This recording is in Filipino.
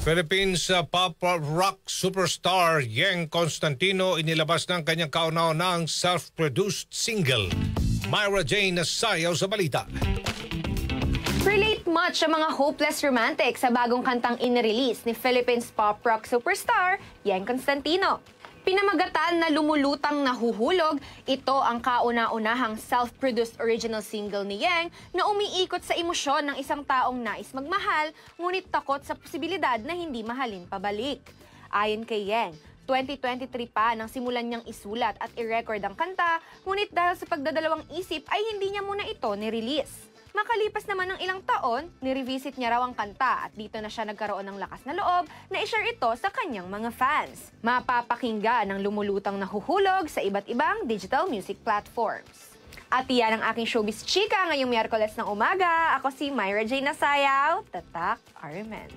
Philippines pop rock superstar Yeng Constantino inilabas ng kanyang kauna-unahang self-produced single. Myra Jane nasayaw sa balita. Relate much ang mga hopeless romantic sa bagong kantang inirelease ni Philippines pop rock superstar Yeng Constantino. Pinamagatan na lumulutang nahuhulog, ito ang kauna-unahang self-produced original single ni Yeng na umiikot sa emosyon ng isang taong nais magmahal ngunit takot sa posibilidad na hindi mahalin pabalik. Ayon kay Yeng, 2023 pa nang simulan niyang isulat at i-record ang kanta, ngunit dahil sa pagdadalawang isip ay hindi niya muna ito ni-release. Makalipas naman ng ilang taon, ni-revisit niya raw ang kanta at dito na siya nagkaroon ng lakas na loob na i-share ito sa kanyang mga fans. Mapapakinggan ang lumulutang nahuhulog sa iba't ibang digital music platforms. At iyan ang aking showbiz chika ngayong Miyerkules ng umaga. Ako si Myra Jane Nasayaw, Tatak RMN.